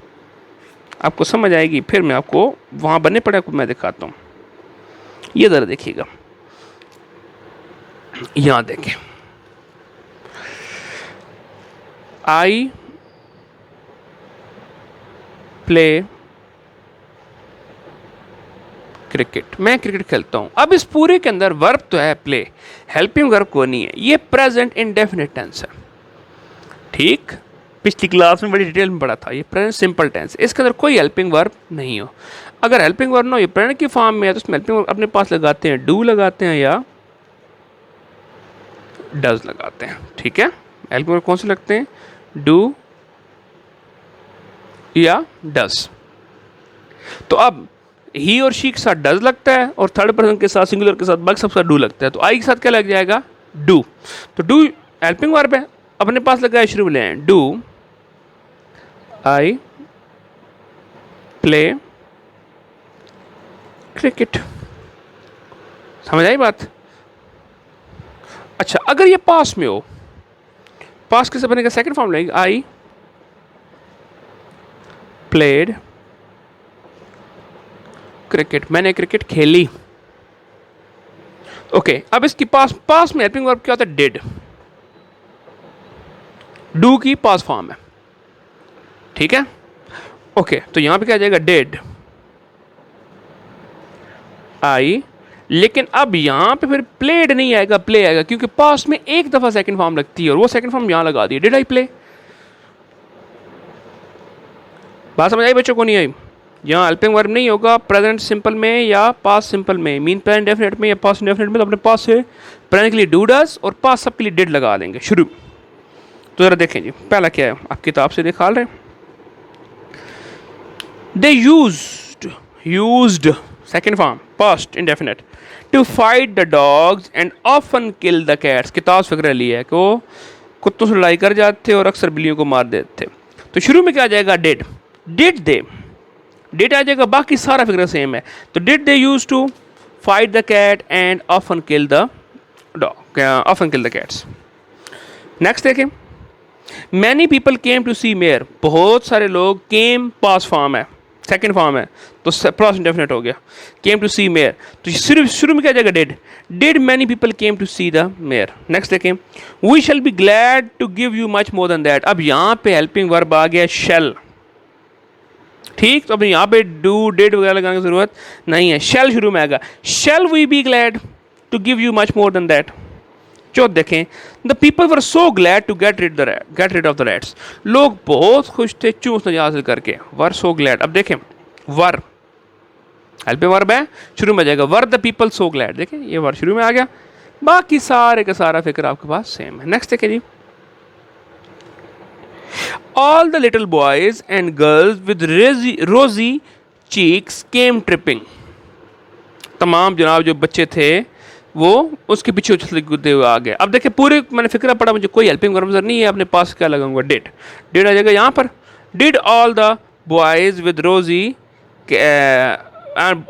आपको समझ आएगी, फिर मैं आपको वहाँ बनने पड़े आपको मैं दिखाता हूँ। ये ज़रा देखिएगा, यहाँ देखें, आई प्ले क्रिकेट, मैं क्रिकेट खेलता हूँ। अब इस पूरे के अंदर वर्ब तो है प्ले, हेल्पिंग वर्ब को नहीं है, ये प्रेजेंट इंडेफिनिट टेंस है। ठीक, पिछली क्लास में बड़ी डिटेल में पढ़ा था, ये प्रेजेंट सिंपल टेंस, इसके अंदर कोई हेल्पिंग वर्ब नहीं हो। अगर हेल्पिंग वर्ब ना हो, ये प्रेजेंट की फॉर्म में है, तो उसमें हेल्पिंग वर्ब अपने पास लगाते हैं, डू लगाते हैं या डज लगाते हैं। ठीक है, हेल्पिंग वर्ब कौन से लगते हैं, डू या डज। तो अब ही और शी के साथ डज लगता है और थर्ड पर्सन के साथ, सिंगुलर के साथ, बाकी सब साथ डू लगता है, तो आई के साथ क्या लग जाएगा, डू। तो डू हेल्पिंग वर्ब है, अपने पास लगा है, शुरू में ले, डू आई प्ले क्रिकेट। समझ आई बात। अच्छा, अगर ये पास में हो, पास कैसे बनेगा, सेकंड फॉर्म लगेगा, आई प्लेड क्रिकेट, मैंने क्रिकेट खेली। ओके, अब इसकी पास में हेल्पिंग वर्ब क्या होता है, डिड, डू की पास फॉर्म है। ठीक है, ओके, तो यहां पे क्या आ जाएगा, डिड आई, लेकिन अब यहां पे फिर प्लेड नहीं आएगा, प्ले आएगा, क्योंकि पास में एक दफा सेकंड फॉर्म लगती है और वो सेकंड फॉर्म यहां लगा दी, डिड आई प्ले। बात समझ आई बच्चों को, नहीं आई। यहाँ हेल्पिंग वर्ब नहीं होगा प्रेजेंट सिंपल में या पास्ट सिंपल में, मीन प्रेजेंट डेफिनेट में या पास्ट इंडेफिनेट में, तो अपने पास से प्रेजेंट के लिए डू डज और पास्ट सब के लिए डिड लगा देंगे शुरू। तो जरा देखें जी, पहला क्या है, आप किताब से निकाल रहे हैं, they used second form past indefinite to fight the dogs and often kill the cats. किताब से फिक्र लिया है कि वो कुत्तों से लड़ाई कर जाते और अक्सर बिल्लियों को मार देते थे। तो शुरू में क्या आ जाएगा, डिड दे, डिड आ जाएगा, बाकी सारा फिक्र सेम है। तो did they use to fight the cat and often kill the dog, often kill the cats. Next देखें, many people came to see mayor, बहुत सारे लोग, केम पास फॉर्म है, सेकेंड फॉर्म है, तो पास्ट इंडेफिनिट हो गया, केम टू सी मेयर। तो शुरू में क्या जाएगा, did many people came to see the mayor. Next देखें, we shall be glad to give you much more than that. अब यहाँ पे हेल्पिंग वर्ब आ गया शैल। ठीक, तो अब यहाँ पे डू डिड वगैरह लगाने की जरूरत नहीं है, शैल शुरू में आएगा, shall we be glad to give you much more than that. चौथ देखें, the people were so glad to get rid of the rats, लोग बहुत खुश थे चूस नजात हासिल करके, वर सो ग्लैड। अब देखें, वर हेल्पिंग वर्ब है, शुरू में आ जाएगा, वर द पीपल सो ग्लैड, देखें ये वर शुरू में आ गया, बाकी सारे का सारा फिक्र आपके पास सेम है। नेक्स्ट देखें जी, all the little boys and girls with rosy cheeks came tripping। तमाम जनाब जो बच्चे थे वो उसके पीछे उछलते कूदते हुए आ गए। अब देखिए पूरे मैंने फिक्रा पड़ा, मुझे कोई हेल्पिंग वर्ब नहीं है, अपने पास क्या लगाऊंगा, डिड आ जाएगा यहाँ पर, did all the boys with rosy,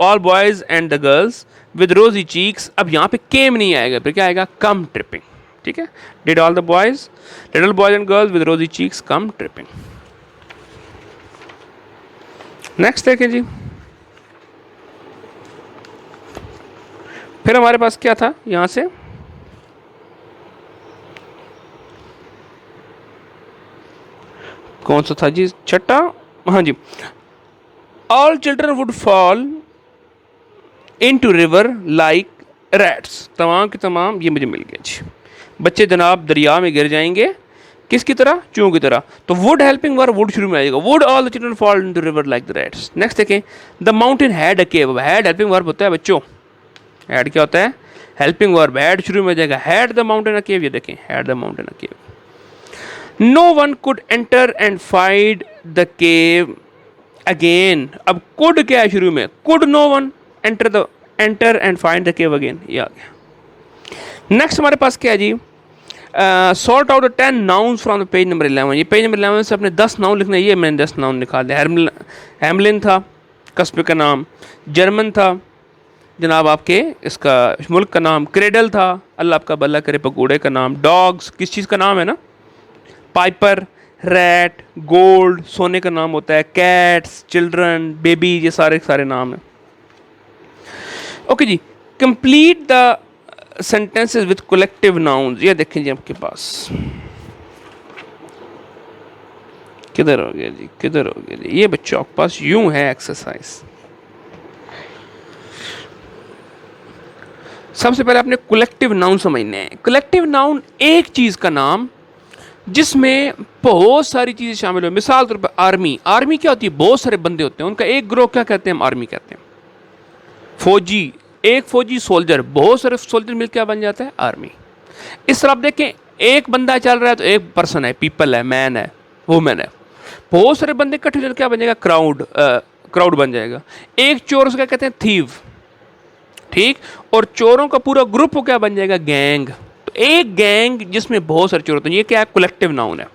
all boys and the girls with rosy cheeks. अब यहाँ पे केम नहीं आएगा, फिर क्या आएगा, कम ट्रिपिंग, ठीक है, did all the boys, little boys and girls with rosy cheeks come tripping. Next देखें जी, फिर हमारे पास क्या था यहां से, कौन सा था जी छठा, हाँ जी, all children would fall into river like rats, तमाम के तमाम ये मुझे मिल गए जी, बच्चे जनाब दरिया में गिर जाएंगे किसकी तरह, चूहों की तरह। तो वुड हेल्पिंग वर्ब वुड शुरू में आएगा, would all the children fall into river like the rats. Next देखें, the mountain had a cave, had helping verb होता है बच्चों, हैड क्या होता है, हेल्पिंग वर्ब, हैड शुरू में आ जाएगा, had the mountain a cave, ये देखें had the mountain a cave. No one could enter and find the cave again, अब कुड क्या है शुरू में, could no one enter and find the cave again, ये आ गया। नेक्स्ट हमारे पास क्या है जी, sort out 10 nouns from the page number 11, ये पेज नंबर 11 से अपने 10 नाउन लिखना है, ये मैंने 10 नाउन निकाल दिया। हैमलिन था कस्बे का नाम, जर्मन था जनाब आपके इसका मुल्क का नाम, क्रेडल था अल्लाह आपका भला करे पकौड़े का नाम, डॉग्स किस चीज़ का नाम है ना, पाइपर, रैट, गोल्ड सोने का नाम होता है, कैट्स, चिल्ड्रन, बेबी, ये सारे सारे नाम हैं। ओके जी, complete the sentences with collective nouns, ये देखें जी आपके पास किधर हो गया जी, किधर हो गया जी, ये बच्चों आपके पास यूं है एक्सरसाइज। सबसे पहले आपने कलेक्टिव नाउन समझने हैं। कलेक्टिव नाउन एक चीज का नाम जिसमें बहुत सारी चीजें शामिल हो, मिसाल तौर पर आर्मी, आर्मी क्या होती है, बहुत सारे बंदे होते हैं, उनका एक ग्रोह क्या कहते हैं, आर्मी कहते हैं। फौजी, एक फौजी सोल्जर, बहुत सारे सोल्जर मिलकर क्या बन जाता है, आर्मी। इस तरह आप देखें, एक बंदा चल रहा है तो एक पर्सन है, पीपल है, मैन है, वुमेन है, बहुत सारे बंदे इकट्ठे होकर क्या बन जाएगा, क्राउड बन जाएगा। एक चोर से क्या कहते हैं, थीव, ठीक, और चोरों का पूरा ग्रुप क्या बन जाएगा, गैंग। तो एक गैंग जिसमें बहुत सारे चोर होते हैं, ये क्या है, कलेक्टिव नाउन है।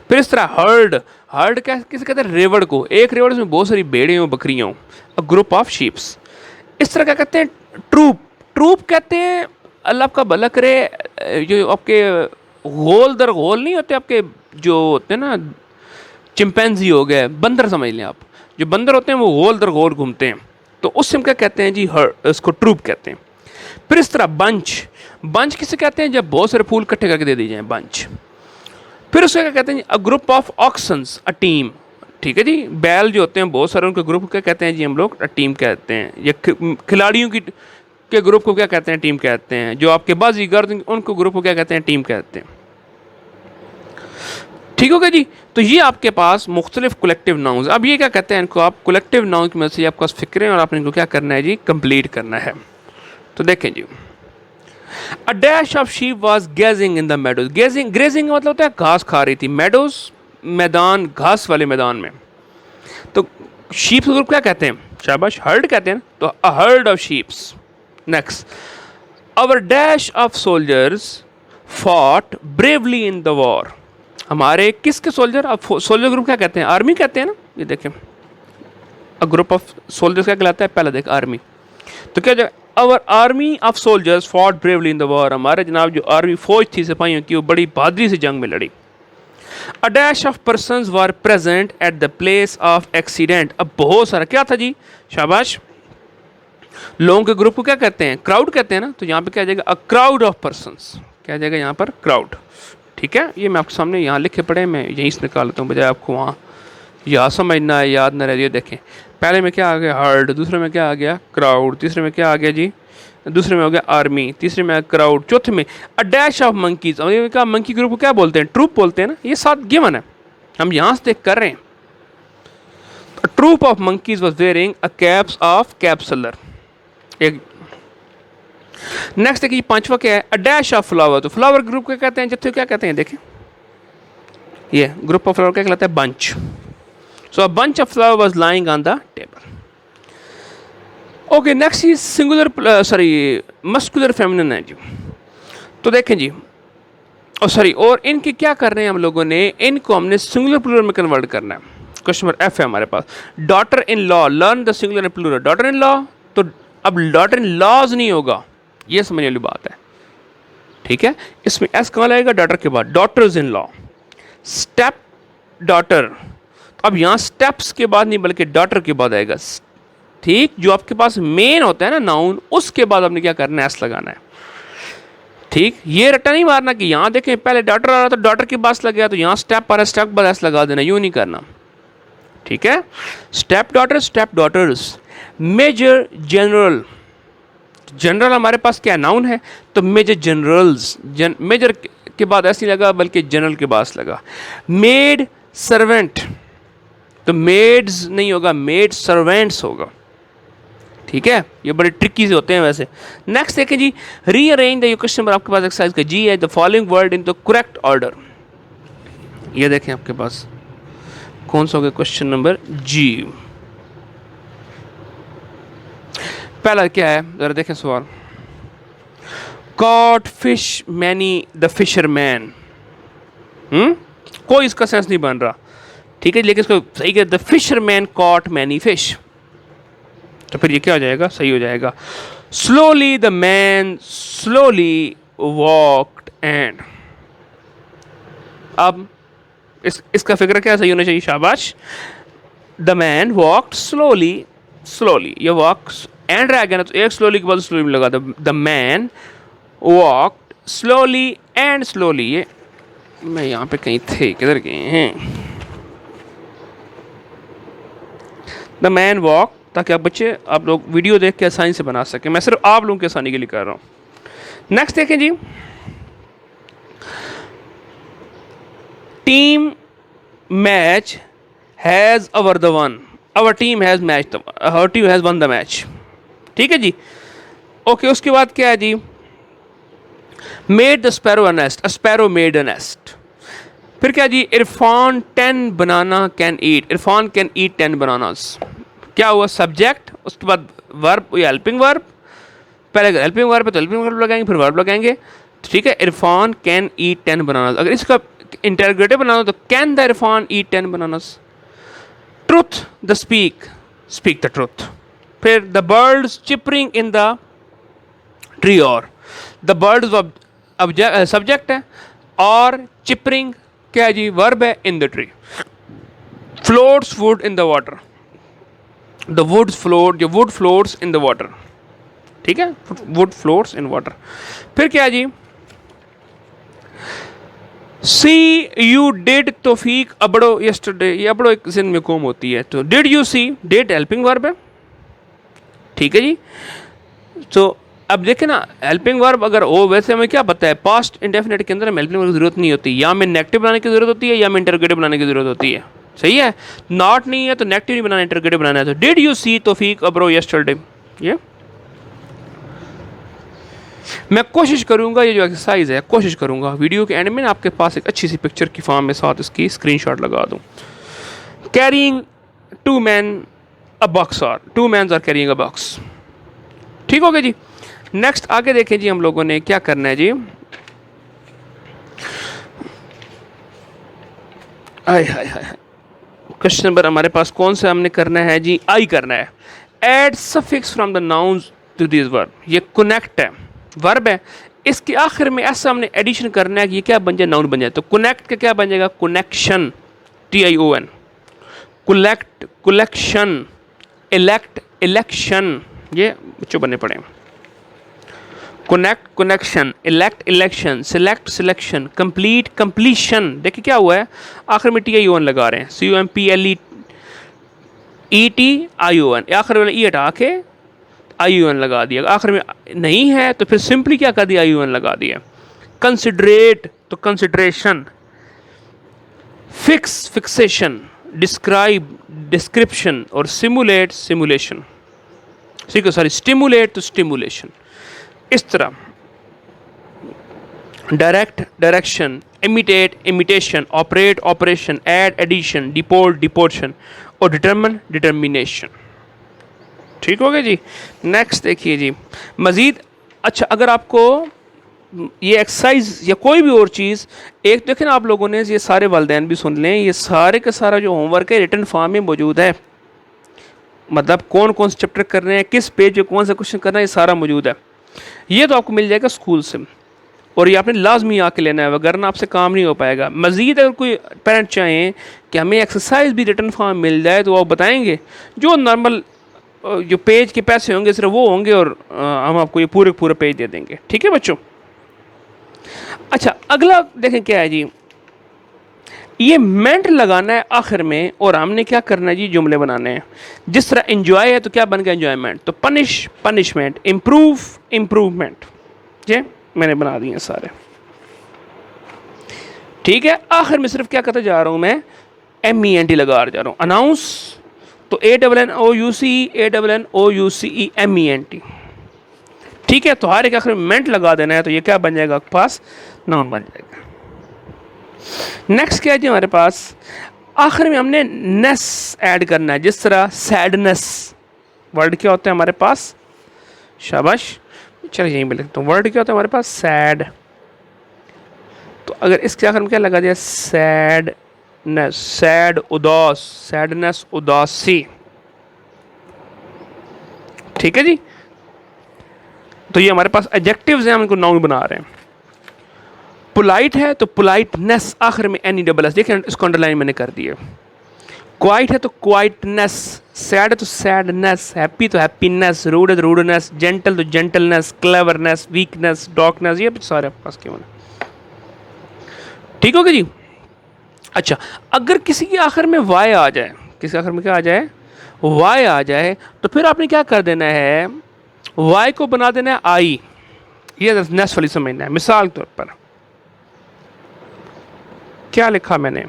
फिर इस तरह हर्ड, हर्ड क्या किसे कहते हैं, रेवड़ को, एक रेवड़ में बहुत सारी भेड़ें हो, बकरियां हो, अ ग्रुप ऑफ शीप्स। इस तरह क्या कहते हैं, ट्रूप, ट्रूप कहते हैं अल्लाह आपका भला करे, जो आपके गोल दर गोल नहीं होते आपके, जो होते हैं ना चिंपैंजी हो गए, बंदर समझ लें आप, जो बंदर होते हैं वो गोल दर गोल घूमते हैं, तो उससे हम क्या कहते हैं जी, इसको ट्रूप कहते हैं। फिर इस तरह बंच, बंच किसे कहते हैं, जब बहुत सारे फूल इकट्ठे करके दे दिए जाए, बंच। फिर उसको क्या कहते हैं, a group of oxens, a team, ठीक है जी, बैल जो होते हैं बहुत सारे, उनके ग्रुप क्या कहते हैं जी, हम लोग टीम कहते हैं। या खिलाड़ियों की के ग्रुप को क्या कहते हैं, टीम कहते हैं। जो आपके बाजीगर उनको ग्रुप को क्या कहते हैं, टीम कहते हैं। ठीक होगा जी, तो ये आपके पास मुख्तलिफ कलेक्टिव नाउन्स। अब ये क्या कहते हैं, इनको आप कलेक्टिव नाउन की मदद से आपके पास फिक्र है और आपने इनको क्या करना है जी, कंप्लीट करना है। तो देखें जी, a dash of sheep was gazing in the meadows, gazing, grazing का मतलब होता है घास खा रही थी, मेडोज मैदान, घास वाले मैदान में। तो शीप ग्रुप क्या कहते हैं, शाबाश, हर्ड कहते हैं, तो a herd of sheeps. Next, our dash of soldiers fought bravely in the war, हमारे किसके सोल्जर, अब सोल्जर ग्रुप क्या कहते हैं, आर्मी कहते हैं ना, ये देखें अ ग्रुप ऑफ सोल्जर्स क्या कहलाता है, पहला देख आर्मी, तो क्या our army of soldiers fought bravely in the war, हमारे जनाब जो आर्मी फौज थी सिपाहियों की, वो बड़ी बहादुरी से जंग में लड़ी। अ dash of persons were present at the place of accident, अब बहुत सारा क्या था जी, शाबाश, लोगों के ग्रुप को क्या कहते हैं, क्राउड कहते हैं ना, तो यहाँ पे क्या आ जाएगा, अ क्राउड ऑफ पर्सन्स, क्या आ जाएगा यहाँ पर, क्राउड। ठीक है, ये मैं आपके सामने यहाँ लिखे पढ़े, मैं यहीं से निकाल लेता हूँ, बजाय आपको वहाँ या समझना है, याद न रह, देखें पहले में क्या आ गया, हर्ड, दूसरे में क्या आ गया, क्राउड, तीसरे में क्या आ गया जी, दूसरे में हो गया आर्मी, तीसरे में क्राउड, चौथे में अ डैश ऑफ मंकीज, क्या मंकी ग्रुप को क्या बोलते हैं, ट्रूप बोलते हैं ना, ये साथ गिवन है, हम यहाँ से देख कर रहे हैं। A troop of monkeys was wearing a caps of capsular. एक नेक्स्ट देखिए, पांचवा क्या है, अ डैश ऑफ फ्लावर, तो फ्लावर ग्रुप क्या कहते हैं, जत्थे क्या कहते हैं, देखें ये ग्रुप ऑफ फ्लावर क्या कहलाता है, bunch. So a bunch of flower was lying on the table. Okay, next is singular, sorry muscular feminine है जी, तो देखें जी, और सॉरी, और इनके क्या कर रहे हैं हम लोगों ने, इनको हमने सिंगुलर प्लूरल में कन्वर्ट करना है। क्वेश्चन नंबर एफ है हमारे पास, daughter in law, learn the singular and plural, daughter in law, तो अब डॉटर इन लॉज नहीं होगा, ये समझने वाली बात है, ठीक है, इसमें एस कहाँ लगेगा? डॉटर के बाद, daughters in law, step daughter. अब यहाँ स्टेप्स के बाद नहीं बल्कि डॉटर के बाद आएगा, ठीक। जो आपके पास मेन होता है ना नाउन, उसके बाद आपने क्या करना है? एस लगाना है, ठीक। ये रट्टा नहीं मारना कि यहाँ देखें पहले डॉटर आ रहा था, डॉटर के पास लग गया, तो यहाँ स्टेप आ रहा है, स्टेप बाद एस लगा देना, यूँ नहीं करना, ठीक है। Step daughter, step daughters. Major general, general हमारे पास क्या नाउन है, तो मेजर जनरल्स, मेजर के बाद ऐसे लगा बल्कि जनरल के पास लगा। मेड सर्वेंट, तो मेड्स नहीं होगा, मेड सर्वेंट्स होगा, ठीक है। ये बड़े ट्रिकी से होते हैं वैसे। नेक्स्ट देखें जी, रीअरेंज द क्वेश्चन नंबर आपके पास एक्सरसाइज का जी है, the following word in the correct order. ये देखें आपके पास कौन सा हो गया क्वेश्चन नंबर जी। पहला क्या है जरा देखें सवाल, caught fish many the fisherman. कोई इसका सेंस नहीं बन रहा, ठीक है, लेकिन इसको सही कर, the fisherman caught many fish, तो फिर ये क्या हो जाएगा? सही हो जाएगा। Slowly the man slowly walked and, अब इसका फिक्र क्या सही होना चाहिए? शाबाश। The man walked slowly, slowly, ये वॉक्स एंड रह गया ना, तो एक स्लोली के बाद स्लोली लगा दो। The man walked slowly and slowly, ये मैं यहाँ पे कहीं थे, किधर गए हैं? द मैन वॉक, ताकि आप बच्चे आप लोग वीडियो देख के आसानी से बना सकें, मैं सिर्फ आप लोगों की आसानी के लिए कर रहा हूँ। नेक्स्ट देखें जी, team match has our the won, our team has match, our team has won the match, ठीक है जी। ओके, उसके बाद क्या है जी, made the sparrow a nest, a sparrow made a nest. फिर क्या जी, Irfan 10 banana can eat, Irfan can eat 10 bananas. क्या हुआ? सब्जेक्ट, उसके बाद वर्ब या हेल्पिंग वर्ब, पहले हेल्पिंग वर्ब है तो हेल्पिंग वर्ब लगाएंगे, फिर वर्ब लगाएंगे, ठीक है। इरफान कैन ईट 10 बनानास, अगर इसका इंटरग्रेटिव बनाना तो can the Irfan eat 10 bananas. Truth the speak, speak the truth. फिर the birds chirping in the tree, और द बर्ड्स सब्जेक्ट है और चिपरिंग क्या है जी? वर्ब है, in the tree. Floats wood in the water, the wood float, जो wood floats in the water, ठीक है, वुड फ्लोट्स इन वाटर। फिर क्या है जी, see you did Taufiq abroad yesterday, ये अबड़ो एक जिन में कौम होती है, तो did you see, did helping verb है, ठीक है जी। तो अब देखें ना, हेल्पिंग वर्ब अगर हो, वैसे हमें क्या पता है पास्ट इंडेफिनिट के अंदर हमें हेल्पिंग वर्ब की जरूरत नहीं होती, या हमें नेगेटिव बनाने की जरूरत होती है या हमें इंटरगेटिव बनाने की जरूरत होती है, सही है। नॉट नहीं है तो नेगेटिव नहीं बनाना, इंटरगेटिव बनाना है। तो did you see Taufiq abroad yesterday, ये मैं कोशिश करूंगा, ये जो एक्सरसाइज है कोशिश करूंगा वीडियो के एंड में आपके पास एक अच्छी सी पिक्चर की फॉर्म में साथ इसकी स्क्रीनशॉट लगा दूं। कैरिंग 2 men अ बॉक्स, और 2 men are carrying a box, ठीक हो गया जी। नेक्स्ट आगे देखें जी, हम लोगों ने क्या करना है जी, हाय हाय हाय, क्वेश्चन नंबर हमारे पास कौन सा हमने करना है जी? आई करना है। Add suffix from the nouns to this verb, ये कनेक्ट है, वर्ब है, इसके आखिर में ऐसा हमने एडिशन करना है कि ये क्या बन जाए? नाउन बन जाए। तो कनेक्ट का क्या बन जाएगा? Connection, TION, collect, collection, elect, election, ये बच्चों बनने पड़े। Connect, connection, elect, election, select, selection, complete, completion. देखिए क्या हुआ है, आखिर में TION लगा रहे हैं, COMPLETION, आखिर में ई हटा के ION लगा दिया। आखिर में नहीं है तो फिर सिंपली क्या कर दिया? ION लगा दिया। कंसिडरेट तो consideration, fix, fixation, describe, description, और सिमुलेट, सिमुलेशन, ठीक है, सॉरी स्टिमुलेट तो स्टिमुलेशन। इस तरह direct, direction, imitate, imitation, operate, operation, add, addition, deport, deportation, और डिटरमिन, डिटर्मिनेशन, ठीक हो गया जी। नेक्स्ट देखिए जी मज़ीद। अच्छा, अगर आपको ये एक्सरसाइज या कोई भी और चीज़, एक देखें ना आप लोगों ने, ये सारे वालिदैन भी सुन लें, ये सारे का सारा जो होमवर्क है रिटन फॉर्म में मौजूद है, मतलब कौन कौन से चैप्टर कर रहे हैं, किस पेज पे कौन सा क्वेश्चन करना है, ये सारा मौजूद है। ये तो आपको मिल जाएगा स्कूल से, और ये आपने लाजमी आके लेना है, वगरना आपसे काम नहीं हो पाएगा। मज़ीद अगर कोई पेरेंट चाहें कि हमें एक्सरसाइज भी रिटर्न फॉर्म मिल जाए तो वो बताएंगे। जो नॉर्मल जो पेज के पैसे होंगे सिर्फ वो होंगे, और हम आपको ये पूरे पूरे पेज दे देंगे। ठीक है बच्चों। अच्छा, अगला देखें क्या है जी, ये मेंट लगाना है आखिर में, और हमने क्या करना है जी, जुमले बनाने हैं। जिस तरह एंजॉय है तो क्या बन गया एंजॉयमेंट, तो पनिश पनिशमेंट, इम्प्रूव इम्प्रूवमेंट। जी मैंने बना दिए सारे। ठीक है, आखिर में सिर्फ क्या करता जा रहा हूं मैं, MENT लगा जा रहा हूं। अनाउंस तो ANNOUNCE ठीक है, तो हर एक आखिर में मेंट लगा देना है, तो ये क्या बन जाएगा आपके पास, नाउन बन जाएगा। नेक्स्ट क्या है जी हमारे पास, आखिर में हमने नेस ऐड करना है। जिस तरह सैडनेस वर्ड क्या होता है हमारे पास, शाबाश, चलिए यहीं पे लिखता हूँ। वर्ड क्या होता है हमारे पास, सैड। तो अगर इसके आखिर में क्या लगा दिया, सैडनेस, सैड उदास, सैडनेस उदासी। ठीक है जी, तो ये हमारे पास एडजेक्टिव्स हैं, हम इनको नाउन बना रहे हैं। पोलाइट है तो पोलाइटनेस, आखिर में NESS, देखिए इसको अंडरलाइन मैंने कर दिया। क्वाइट है तो क्वाइटनेस, सैड है तो सैडनेस, हैप्पी तो हैप्पीनेस, रूड है तो रूडनेस, जेंटल तो जेंटलनेस, क्लेवरनेस, वीकनेस, डॉर्कनेस, ये सारे आपके पास क्यों है। ठीक हो गया जी। अच्छा, अगर किसी के आखिर में वाई आ जाए, किसी आखिर में क्या आ जाए, वाई आ जाए, तो फिर आपने क्या कर देना है, वाई को बना देना है आई। ये नेस वाली समझना है। मिसाल के तौर पर क्या लिखा मैंने,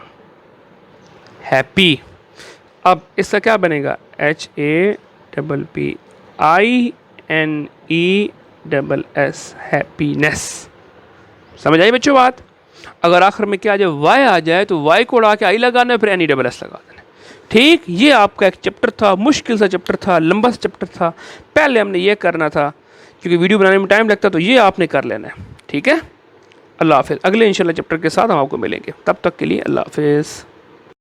हैप्पी, अब इसका क्या बनेगा, HAPPINESS, हैप्पीनेस। समझ आई बच्चों बात। अगर आखिर में क्या आ जाए, वाई आ जाए, तो वाई को उड़ा के आई लगाना है, फिर NESS लगा देना। ठीक, ये आपका एक चैप्टर था, मुश्किल सा चैप्टर था, लंबा सा चैप्टर था। पहले हमने ये करना था, क्योंकि वीडियो बनाने में टाइम लगता, तो ये आपने कर लेना है। ठीक है, अल्लाह हाफिज़। अगले इंशाल्लाह चैप्टर के साथ हम आपको मिलेंगे, तब तक के लिए अल्लाह हाफिज़।